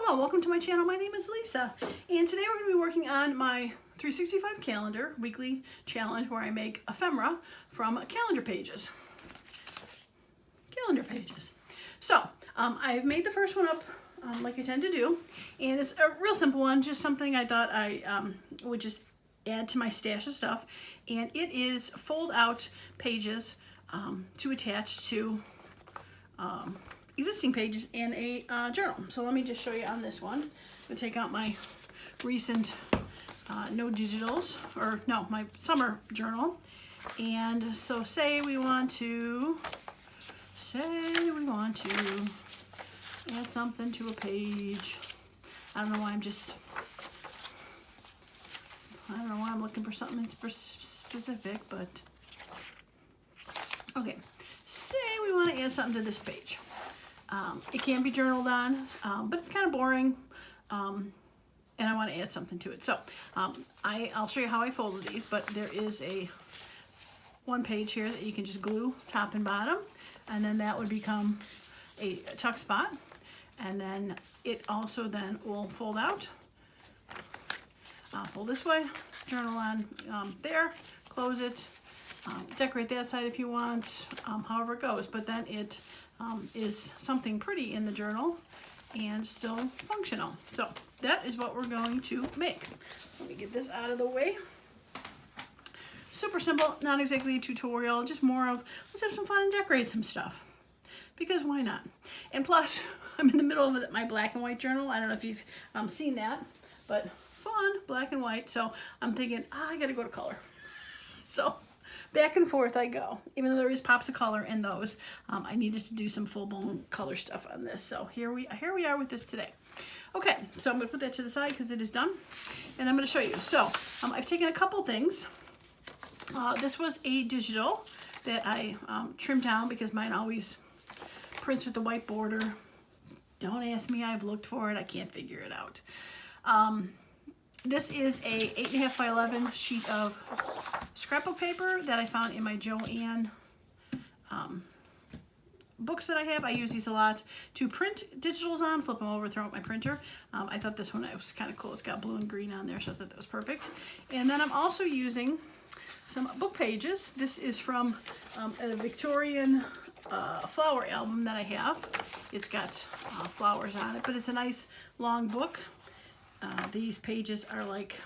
Hello, welcome to my channel. My name is Lisa, and today we're going to be working on my 365 calendar weekly challenge where I make ephemera from calendar pages. So, I've made the first one up like I tend to do, and it's a real simple one, just something I thought I would just add to my stash of stuff, and it is fold out pages to attach to existing pages in a journal. So let me just show you on this one. I'm going to take out my recent no digitals, or no, my summer journal. And so say we want to add something to a page. I don't know why I'm looking for something specific, but okay. Say we want to add something to this page. It can be journaled on, but it's kind of boring, and I want to add something to it. So I'll show you how I folded these, but there is one page here that you can just glue top and bottom, and then that would become a tuck spot, and then it also then will fold out, fold this way, journal on there, close it, decorate that side if you want, however it goes, but then it is something pretty in the journal and still functional. So that is what we're going to make. Let me get this out of the way. Super simple, not exactly a tutorial, just more of let's have some fun and decorate some stuff, because why not? And plus I'm in the middle of my black and white journal. I don't know if you've seen that, but fun, black and white. So I'm thinking, I gotta go to color. So back and forth I go. Even though there is pops of color in those, I needed to do some full-blown color stuff on this. So here we are with this today. Okay, so I'm going to put that to the side because it is done, and I'm going to show you. So I've taken a couple things. This was a digital that I trimmed down because mine always prints with the white border. Don't ask me, I've looked for it. I can't figure it out. This is a 8.5 by 11 sheet of scrapbook paper that I found in my Joanne books that I have. I use these a lot to print digitals on, flip them over, throw out my printer. I thought this one was kind of cool. It's got blue and green on there, so I thought that was perfect. And then I'm also using some book pages. This is from a Victorian flower album that I have. It's got flowers on it, but it's a nice long book. These pages are like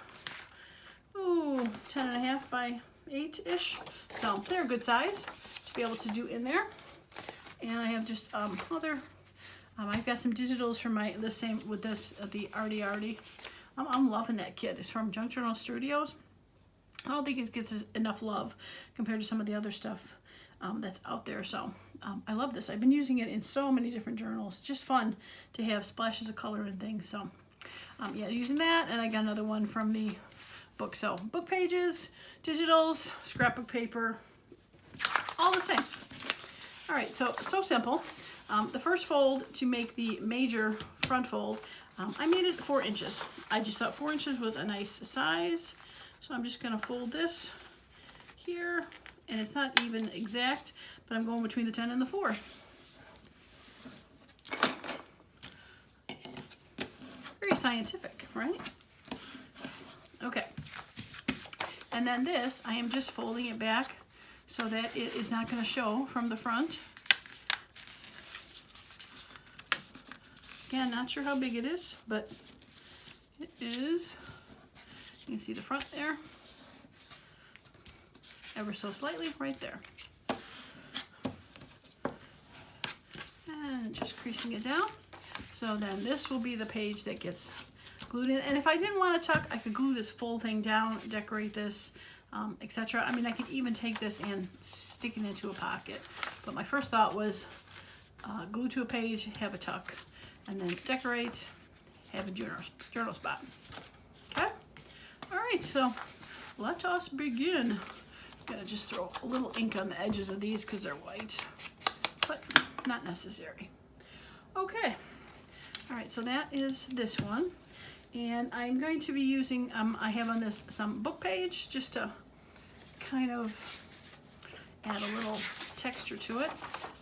10.5 by 8-ish, so they're a good size to be able to do in there. And I have just I've got some digitals from the Arty. I'm loving that kit. It's from Junk Journal Studios. I don't think it gets enough love compared to some of the other stuff that's out there. So I love this. I've been using it in so many different journals. It's just fun to have splashes of color and things. So yeah, using that, and I got another one from the book. So book pages, digitals, scrapbook paper, all the same. All right, so simple. The first fold to make the major front fold, I made it 4 inches. I just thought 4 inches was a nice size. So I'm just gonna fold this here, and it's not even exact, but I'm going between the 10 and the 4. Very scientific, right? Okay. And then this, I am just folding it back so that it is not going to show from the front. Again, not sure how big it is, but it is. You can see the front there. Ever so slightly right there. And just creasing it down. So then this will be the page that gets glued in. And if I didn't want to tuck, I could glue this full thing down, decorate this, etc. I mean, I could even take this and stick it into a pocket. But my first thought was glue to a page, have a tuck, and then decorate, have a journal spot. Okay? All right, so let us begin. I'm gonna just throw a little ink on the edges of these because they're white, but not necessary. Okay. All right, so that is this one, and I'm going to be using, I have on this some book page just to kind of add a little texture to it.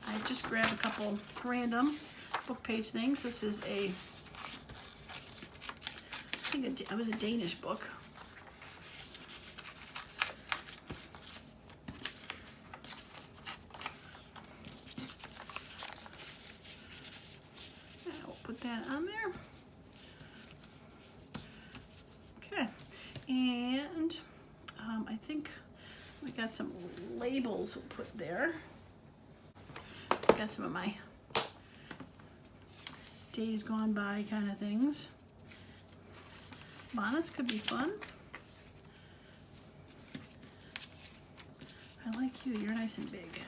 I just grabbed a couple random book page things. This is a think it was a Danish book. I'll put that on there. Okay, and I think we got some labels we'll put there. Got some of my days gone by kind of things. Bonnets could be fun. I like you, you're nice and big.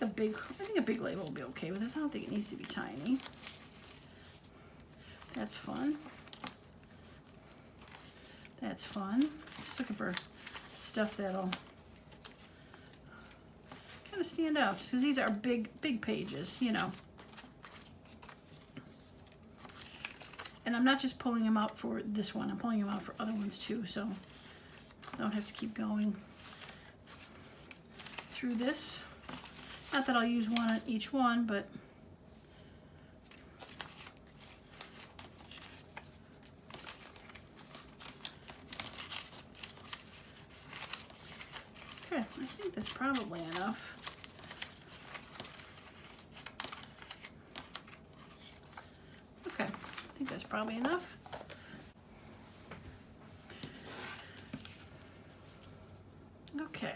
I think a big label will be okay with this. I don't think it needs to be tiny. That's fun. That's fun. Just looking for stuff that'll kind of stand out, because these are big pages, you know. And I'm not just pulling them out for this one, I'm pulling them out for other ones too, so I don't have to keep going through this. Not that I'll use one on each one, but okay, I think that's probably enough. Okay, I think that's probably enough. Okay.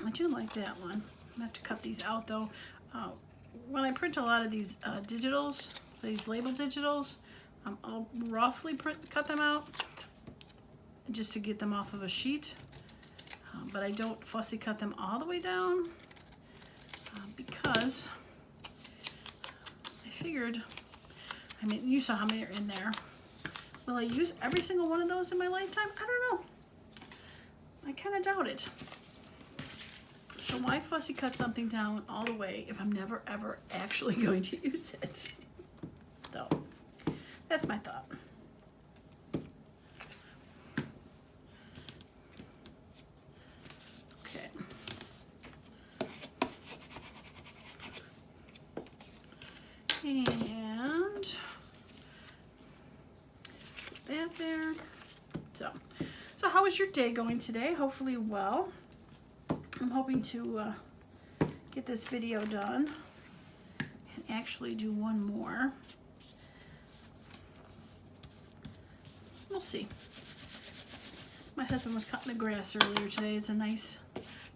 I do like that one. I'm gonna have to cut these out though. When I print a lot of these digitals, these label digitals, I'll roughly cut them out just to get them off of a sheet. But I don't fussy cut them all the way down because I figured, I mean, you saw how many are in there. Will I use every single one of those in my lifetime? I don't know. I kind of doubt it. So why fussy cut something down all the way if I'm never ever actually going to use it? So that's my thought. Okay. And put that there. So how is your day going today? Hopefully well. I'm hoping to get this video done and actually do one more. We'll see. My husband was cutting the grass earlier today. It's a nice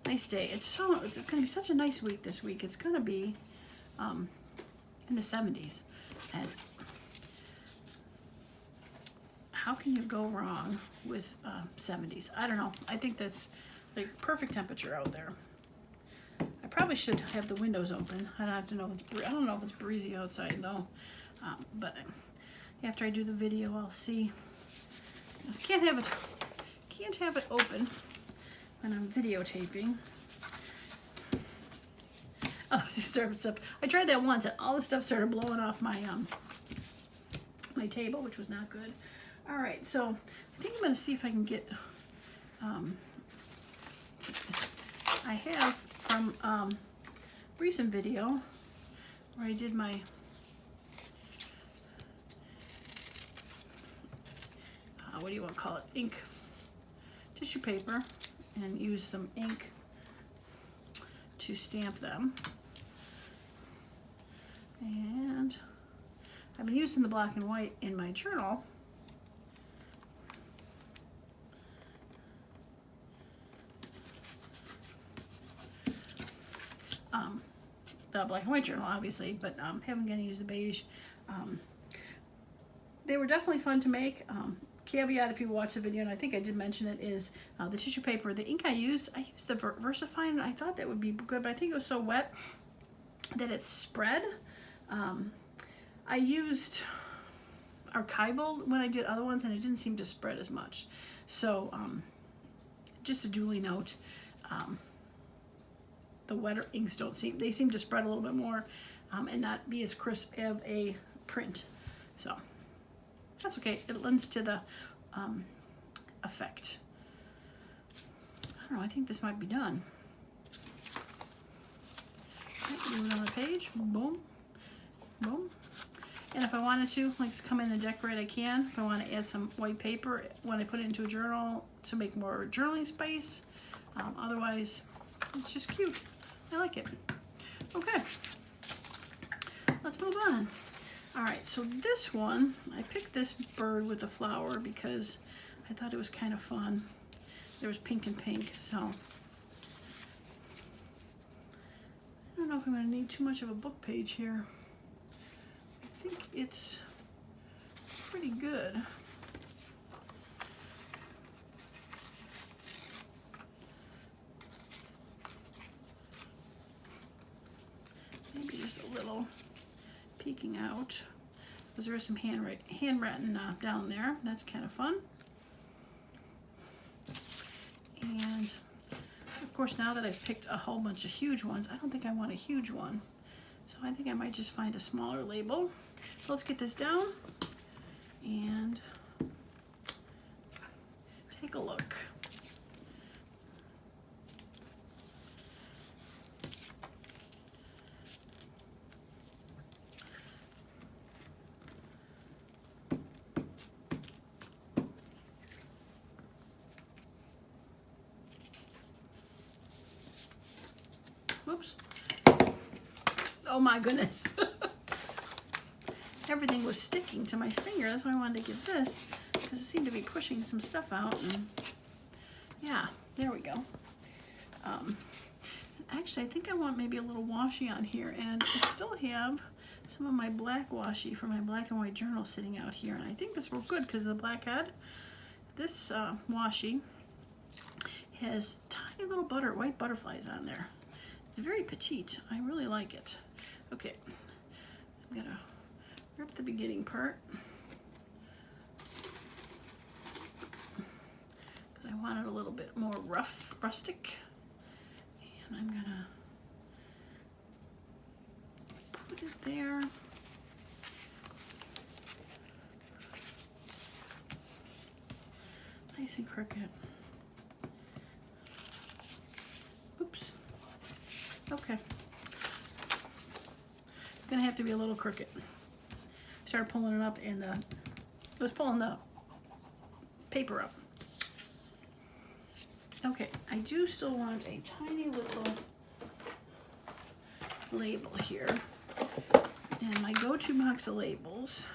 day. It's going to be such a nice week this week. It's going to be in the 70s. And how can you go wrong with 70s? I don't know. I think that's like perfect temperature out there. I probably should have the windows open. I don't have to know if it's I don't know if it's breezy outside though. But after I do the video, I'll see. I just can't have it open when I'm videotaping. Oh, stuff. I tried that once, and all the stuff started blowing off my my table, which was not good. All right, so I think I'm going to see if I can get. I have from recent video where I did my what do you want to call it? Ink tissue paper, and use some ink to stamp them. And I've been using the black and white in my journal. The black and white journal, obviously, but haven't going to use the beige. They were definitely fun to make. Caveat, if you watch the video, and I think I did mention it, is the tissue paper. The ink I used the VersaFine, and I thought that would be good, but I think it was so wet that it spread. I used archival when I did other ones, and it didn't seem to spread as much. So just a duly note. The wetter inks they seem to spread a little bit more and not be as crisp of a print. So that's okay. It lends to the effect. I don't know, I think this might be done. Okay, do it on the page. Boom. Boom. And if I wanted to, like, come in and decorate, I can. If I want to add some white paper when I put it into a journal to make more journaling space. Otherwise, it's just cute. I like it. Okay, let's move on. All right, so this one, I picked this bird with the flower because I thought it was kind of fun. There was pink and pink, so I don't know if I'm going to need too much of a book page here. I think it's pretty good. Maybe just a little peeking out, because there is some handwritten down there. That's kind of fun. And of course, now that I've picked a whole bunch of huge ones, I don't think I want a huge one. So I think I might just find a smaller label. So let's get this down and take a look. Whoops. Oh my goodness. Everything was sticking to my finger. That's why I wanted to get this, because it seemed to be pushing some stuff out. And yeah, there we go. Actually, I think I want maybe a little washi on here, and I still have some of my black washi for my black and white journal sitting out here, and I think this will work good because of the black head. This washi has tiny little white butterflies on there. It's very petite. I really like it. Okay, I'm gonna rip the beginning part because I want it a little bit more rustic, and I'm gonna put it there. Nice and crooked. Oops. Okay. It's gonna have to be a little crooked. Started pulling it up, and it was pulling the paper up. Okay, I do still want a tiny little label here. And my go-to box of labels.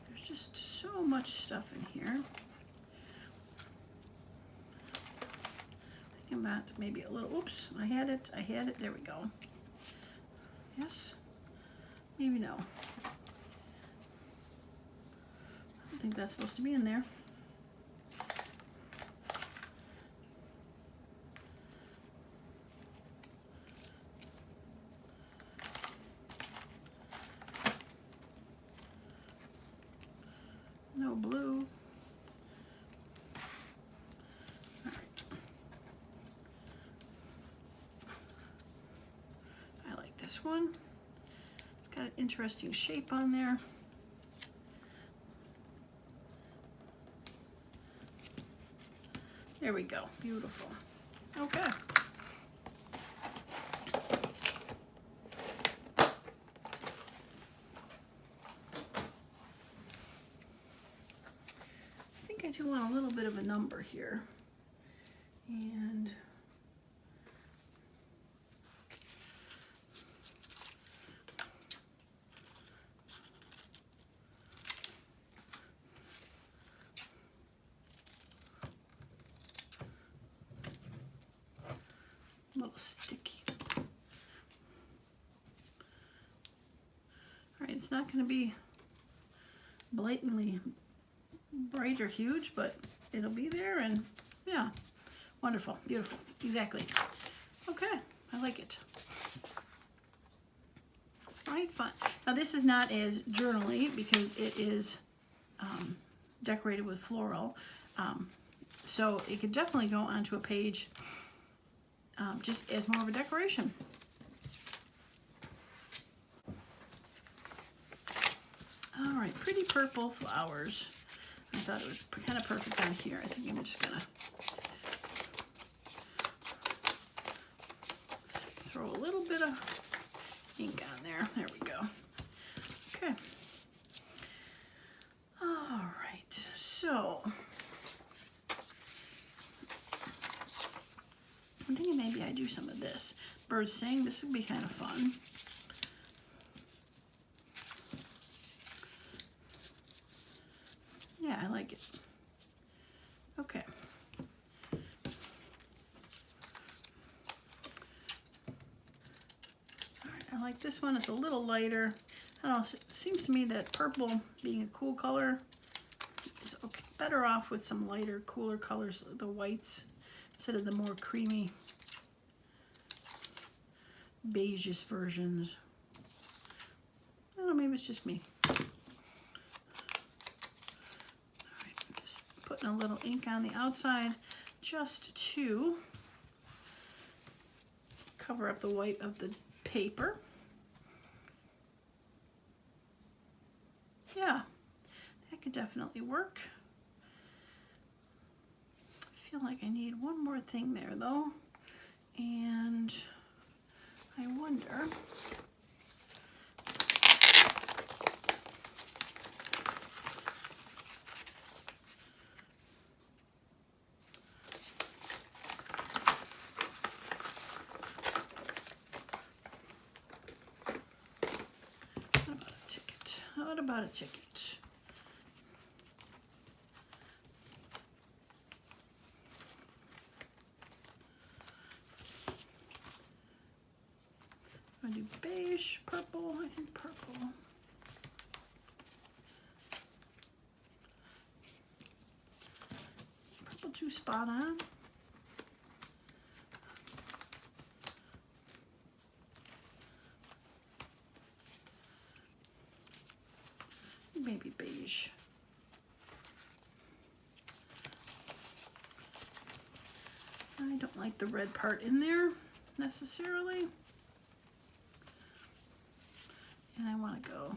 There's just so much stuff in here. Thinking about maybe a little, oops, I had it, there we go. Yes, maybe no. I don't think that's supposed to be in there. No blue. All right. I like this one. It's got an interesting shape on there. There we go. Beautiful. Okay. I do want a little bit of a number here, and a little sticky. All right, it's not going to be blatantly bright or huge, but it'll be there, and yeah, wonderful, beautiful, exactly. Okay, I like it. All right, fun. Now this is not as journaly because it is decorated with floral, so it could definitely go onto a page just as more of a decoration. All right, pretty purple flowers. I thought it was kind of perfect on here. I think I'm just gonna throw a little bit of ink on there. There we go. Okay. All right, so I'm thinking maybe I do some of this. Birds sing, this would be kind of fun. Yeah, I like it. Okay. All right, I like this one. It's a little lighter. I don't know, it seems to me that purple, being a cool color, is okay, better off with some lighter, cooler colors, the whites, instead of the more creamy, beigeish versions. I don't know, maybe it's just me. All right, just putting a little ink on the outside just to cover up the white of the paper. Yeah, that could definitely work. I feel like I need one more thing there though, and I wonder, what about a ticket? I do beige, purple, I think purple. Purple too spot on. Maybe beige. I don't like the red part in there necessarily. And I want to go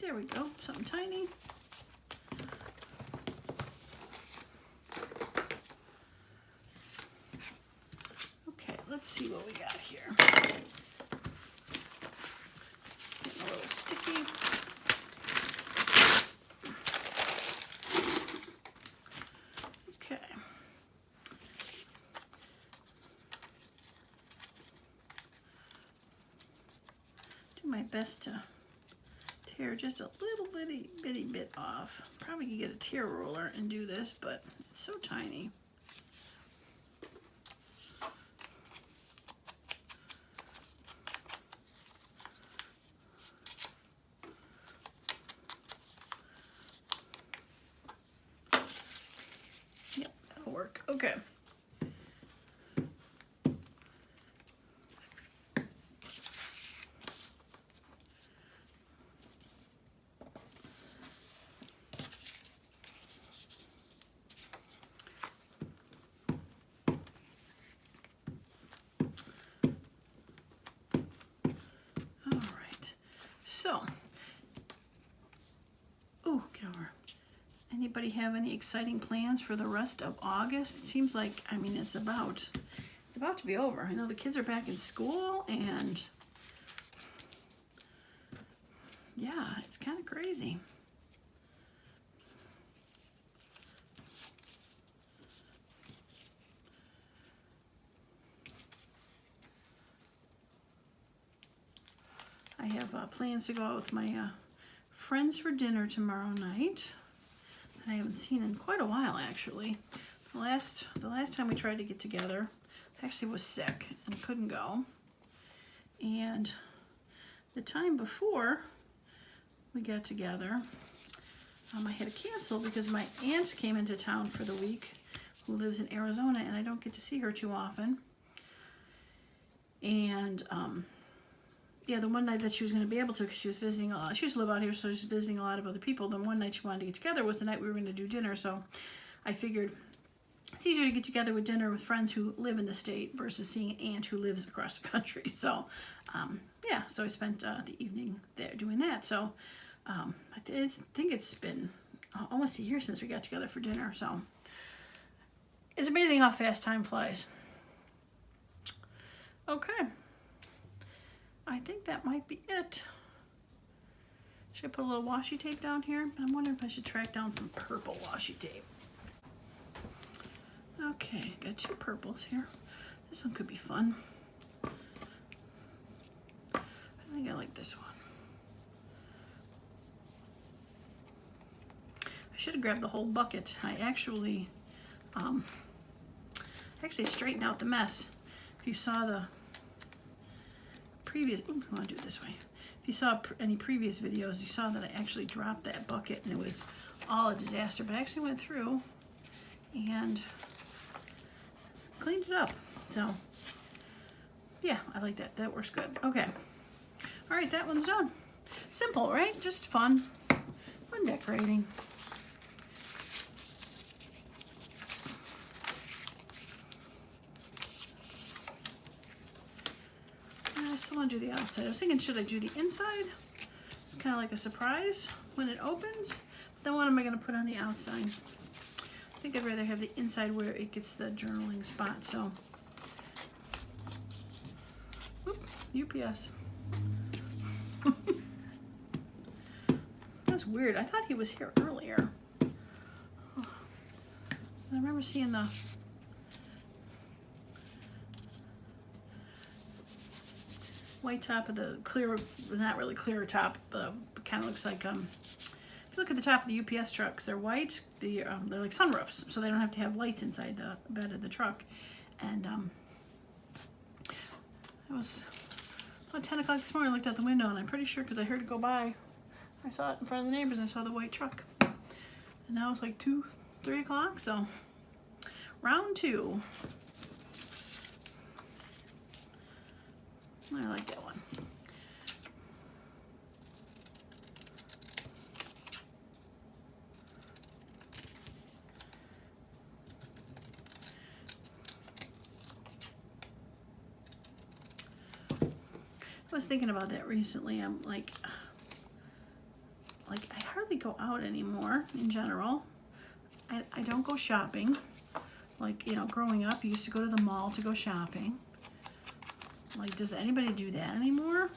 there we go, something tiny. Okay, let's see what we got here. Getting a little sticky. My best to tear just a little bitty bit off. Probably could get a tear roller and do this, but it's so tiny. Yep, that'll work. Okay. So, oh, get over. Anybody have any exciting plans for the rest of August? It seems like, I mean, it's about to be over. I know the kids are back in school, and yeah, it's kind of crazy. I have plans to go out with my friends for dinner tomorrow night. I haven't seen in quite a while, actually. The last time we tried to get together, I actually was sick and couldn't go. And the time before we got together, I had to cancel because my aunt came into town for the week, who lives in Arizona, and I don't get to see her too often. And yeah, the one night that she was going to be able to, because she was visiting a lot. She used to live out here, so she was visiting a lot of other people. Then one night she wanted to get together was the night we were going to do dinner. So I figured it's easier to get together with dinner with friends who live in the state versus seeing an aunt who lives across the country. So yeah, so I spent the evening there doing that. So I think it's been almost a year since we got together for dinner, so it's amazing how fast time flies. Okay, I think that might be it. Should I put a little washi tape down here? I'm wondering if I should track down some purple washi tape. Okay, got 2 purples here. This one could be fun. I think I like this one. I should have grabbed the whole bucket. I actually straightened out the mess. If you saw the previous, ooh, I want to do it this way. If you saw any previous videos, you saw that I actually dropped that bucket and it was all a disaster. But I actually went through and cleaned it up. So yeah, I like that. That works good. Okay. All right, that one's done. Simple, right? Just fun decorating. I still want to do the outside. I was thinking, should I do the inside? It's kind of like a surprise when it opens. But then what am I going to put on the outside? I think I'd rather have the inside where it gets the journaling spot. So, whoop, UPS. That's weird. I thought he was here earlier. I remember seeing the white top of the clear, not really clear top, kind of looks like, if you look at the top of the UPS trucks, they're white, they're like sunroofs, so they don't have to have lights inside the bed of the truck. And it was about 10 o'clock this morning. I looked out the window, and I'm pretty sure, because I heard it go by, I saw it in front of the neighbors, and I saw the white truck. And now it's like 2, 3 o'clock, so round 2. I like that one. I was thinking about that recently. I'm like I hardly go out anymore in general. I don't go shopping. Like, you know, growing up, you used to go to the mall to go shopping. Like, does anybody do that anymore?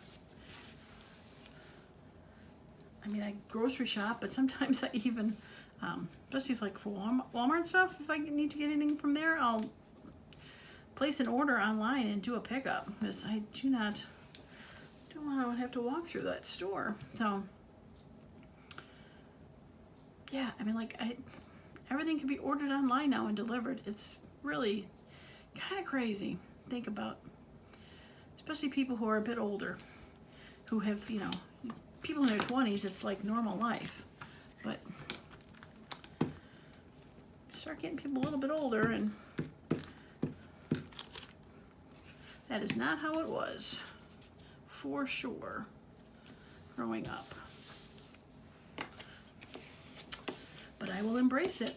I mean, I grocery shop, but sometimes I even, especially if, like, for Walmart stuff, if I need to get anything from there, I'll place an order online and do a pickup, because I don't want to have to walk through that store. So, yeah, I mean, like, everything can be ordered online now and delivered. It's really kind of crazy. Think about, especially people who are a bit older, who have, you know, people in their 20s, it's like normal life. But start getting people a little bit older, and that is not how it was, for sure, growing up. But I will embrace it.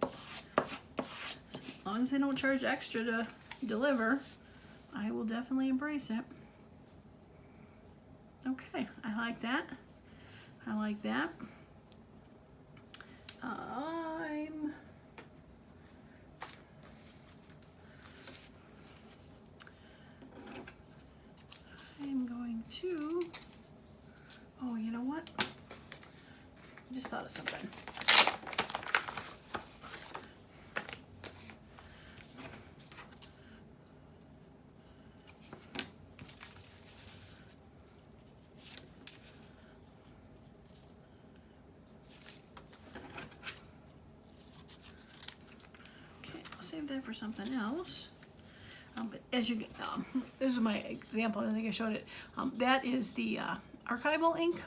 As long as they don't charge extra to deliver, I will definitely embrace it. Okay, I like that. I like that. I'm going to, oh, you know what? I just thought of something. Okay, I'll save that for something else. But as you get, this is my example. I think I showed it. That is the archival ink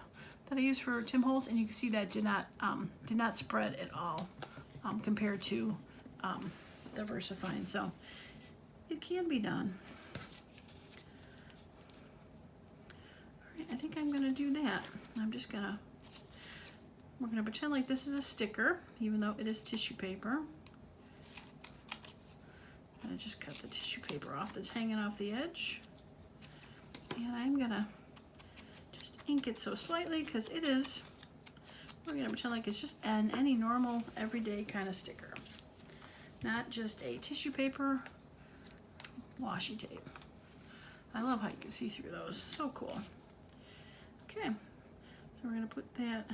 that I use for Tim Holtz, and you can see that did not spread at all compared to the VersaFine. So it can be done. All right, I think I'm gonna do that. We're gonna pretend like this is a sticker, even though it is tissue paper. I just cut the tissue paper off that's hanging off the edge, and I'm gonna just ink it so slightly because it is, we're going to pretend like it's just any normal everyday kind of sticker. Not just a tissue paper washi tape. I love how you can see through those. So cool. Okay, so we're going to put that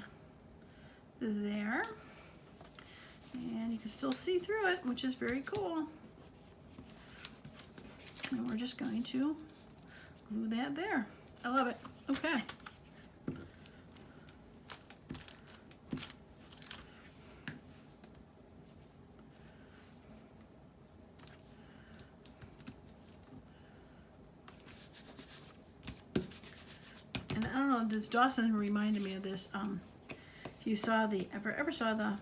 there. And you can still see through it, which is very cool. And we're just going to glue that there. I love it. Okay. And I don't know, does Dawson reminded me of this? If you saw the ever saw the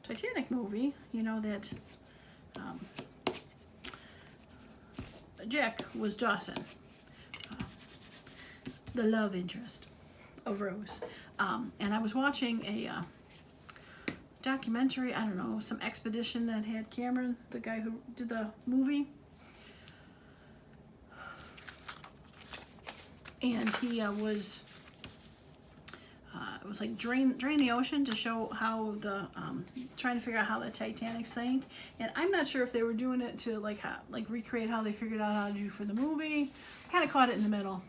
Titanic movie, you know that Jack was Dawson, the love interest of Rose. And I was watching a documentary, I don't know, some expedition that had Cameron, the guy who did the movie. And he was it was like drain the ocean to show how the trying to figure out how the Titanic sank. And I'm not sure if they were doing it to like recreate how they figured out how to do for the movie. Kind of caught it in the middle.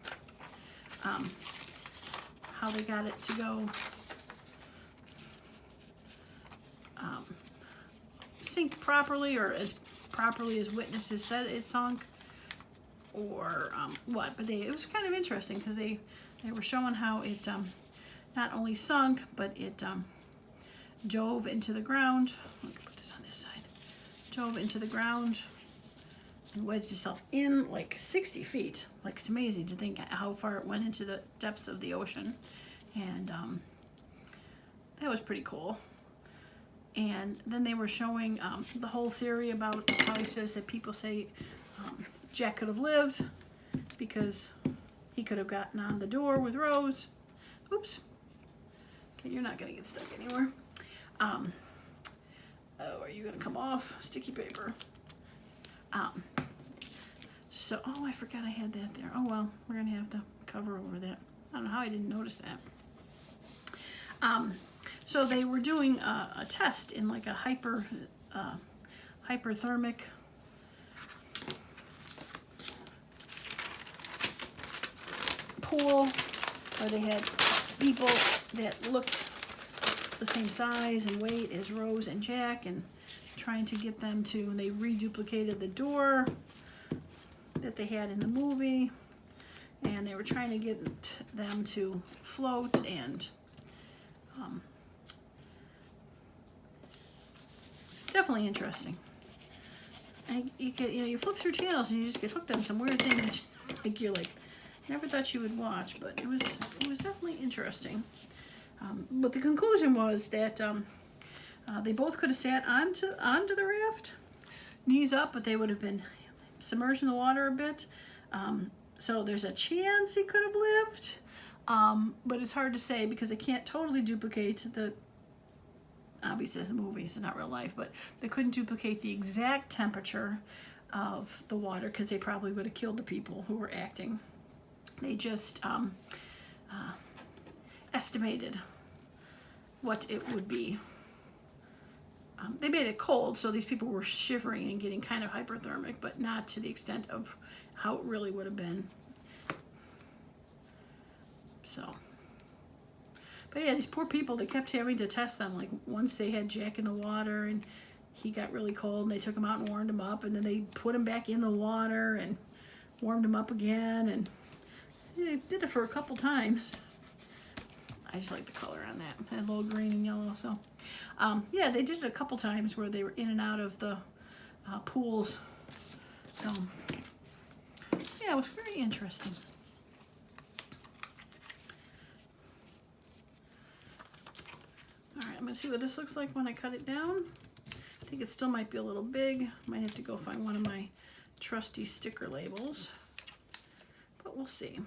How they got it to go sink properly, or as properly as witnesses said it sunk, or what. But it was kind of interesting because they were showing how it not only sunk, but it dove into the ground. Let me put this on this side. Dove into the ground and wedged itself in like 60 feet. Like, it's amazing to think how far it went into the depths of the ocean. And that was pretty cool. And then they were showing the whole theory about how he says that people say Jack could have lived because he could have gotten on the door with Rose. Oops. Okay, you're not going to get stuck anywhere. Oh, are you going to come off? Sticky paper. So, oh, I forgot I had that there. Oh, well, we're going to have to cover over that. I don't know how I didn't notice that. So they were doing a test in like a hyperthermic pool where they had people that looked the same size and weight as Rose and Jack, and trying to get them to, and they reduplicated the door that they had in the movie, and they were trying to get them to float, and it's definitely interesting. And you flip through channels and you just get hooked on some weird things like you're like, never thought you would watch, but it was definitely interesting. But the conclusion was that they both could have sat onto the raft, knees up, but they would have been submerged in the water a bit. So there's a chance he could have lived, but it's hard to say because they can't totally duplicate the, obviously it's a movie, it's not real life, but they couldn't duplicate the exact temperature of the water because they probably would have killed the people who were acting. They just estimated what it would be. They made it cold, so these people were shivering and getting kind of hyperthermic, but not to the extent of how it really would have been. So, but yeah, these poor people, they kept having to test them. Like, once they had Jack in the water and he got really cold, and they took him out and warmed him up, and then they put him back in the water and warmed him up again, and they did it for a couple times. I just like the color on that. It had a little green and yellow, so. Yeah, they did it a couple times where they were in and out of the pools. So, yeah, it was very interesting. All right, I'm gonna see what this looks like when I cut it down. I think it still might be a little big. Might have to go find one of my trusty sticker labels, but we'll see.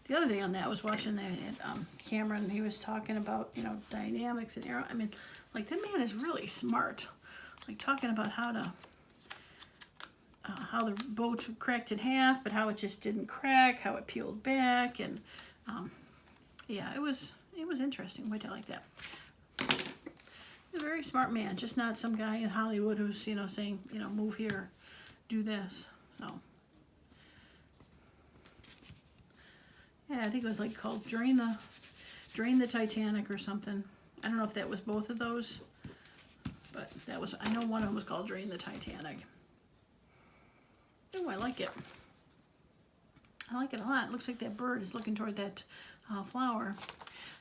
The other thing on that was watching that Cameron, he was talking about, you know, dynamics and aero. I mean, like, that man is really smart. like talking about how to how the boat cracked in half, but how it just didn't crack, how it peeled back, and yeah, it was interesting. Wait till I like that. He's a very smart man, just not some guy in Hollywood who's, you know, saying, you know, move here, do this. So yeah, I think it was like called Drain the Titanic or something. I don't know if that was both of those, but that was, I know one of them was called Drain the Titanic. Oh, I like it. I like it a lot. It looks like that bird is looking toward that flower.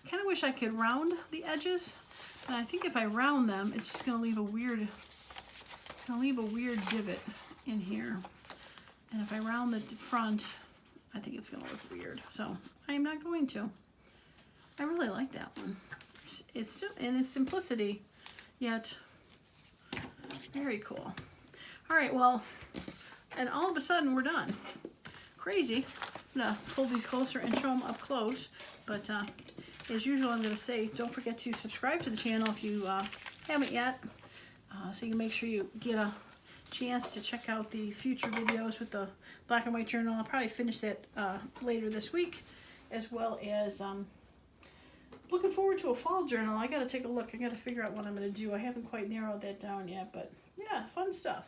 I kind of wish I could round the edges, but I think if I round them, it's just going to leave a weird, divot in here. And if I round the front, I think it's going to look weird. So I am not going to. I really like that one. It's still in its simplicity, yet very cool. All right, well, and all of a sudden we're done. Crazy. I'm gonna pull these closer and show them up close, but as usual, I'm gonna say don't forget to subscribe to the channel if you haven't yet, so you can make sure you get a chance to check out the future videos with the black and white journal. I'll probably finish that later this week, as well as looking forward to a fall journal. I gotta take a look. I gotta figure out what I'm gonna do. I haven't quite narrowed that down yet, but yeah, fun stuff.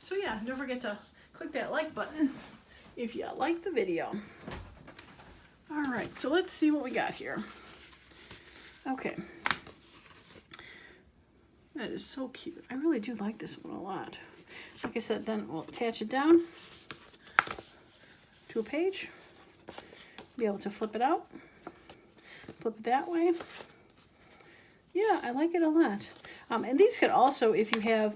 So yeah, don't forget to click that like button if you like the video. All right, so let's see what we got here. Okay. That is so cute. I really do like this one a lot. Like I said, then we'll attach it down to a page. Be able to flip it out. Flip it that way. Yeah, I like it a lot. And these could also, if you have,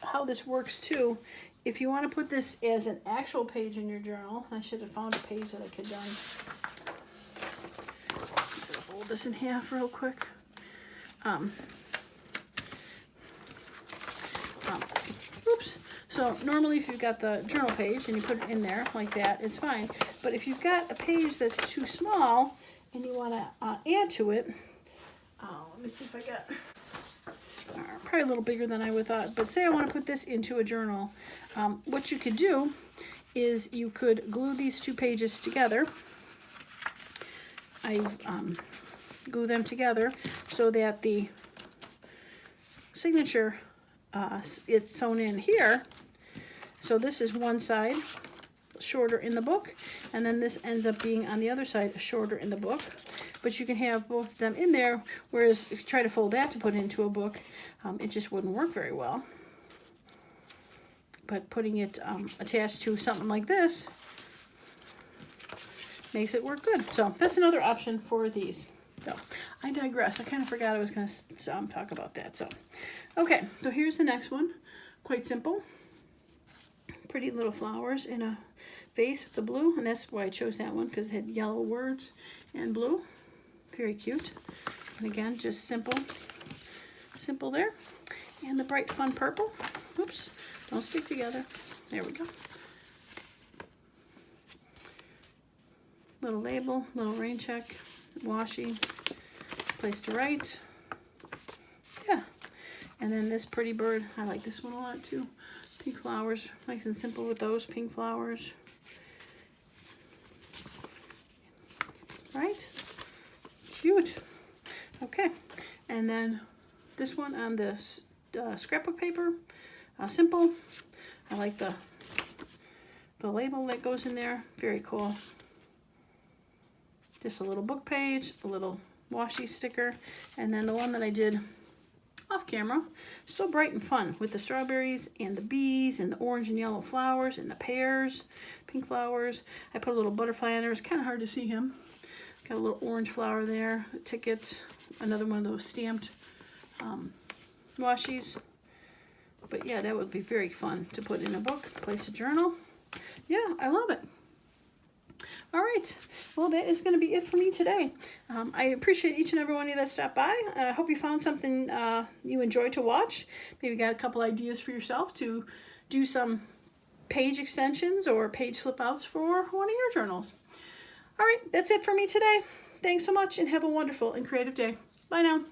how this works too, if you want to put this as an actual page in your journal, I should have found a page that I could done. Fold this in half real quick. Oops. So normally if you've got the journal page and you put it in there like that, it's fine. But if you've got a page that's too small and you want to add to it, let me see if I got... probably a little bigger than I would thought, but say I want to put this into a journal. What you could do is you could glue these two pages together. I glue them together so that the signature it's sewn in here. So this is one side shorter in the book, and then this ends up being on the other side shorter in the book. But you can have both of them in there, whereas if you try to fold that to put into a book, it just wouldn't work very well. But putting it attached to something like this makes it work good. So that's another option for these. So I digress. I kind of forgot I was going to talk about that. So okay, so here's the next one. Quite simple. Pretty little flowers in a vase with the blue, and that's why I chose that one, because it had yellow words and blue. Very cute. And again, just simple there. And the bright fun purple. Oops, don't stick together. There we go. Little label, little rain check, washi, place to write. Yeah. And then this pretty bird, I like this one a lot too. Pink flowers, nice and simple with those pink flowers. Right? Cute. Okay, and then this one on the scrapbook paper, simple. I like the label that goes in there. Very cool. Just a little book page, a little washi sticker, and then the one that I did off camera, so bright and fun with the strawberries and the bees and the orange and yellow flowers and the pears, pink flowers. I put a little butterfly on there. It's kind of hard to see him. Got a little orange flower there, a ticket, another one of those stamped washies. But yeah, that would be very fun to put in a book, place a journal. Yeah, I love it. All right, well, that is going to be it for me today. I appreciate each and every one of you that stopped by. I hope you found something you enjoyed to watch. Maybe got a couple ideas for yourself to do some page extensions or page flip outs for one of your journals. All right, that's it for me today. Thanks so much and have a wonderful and creative day. Bye now.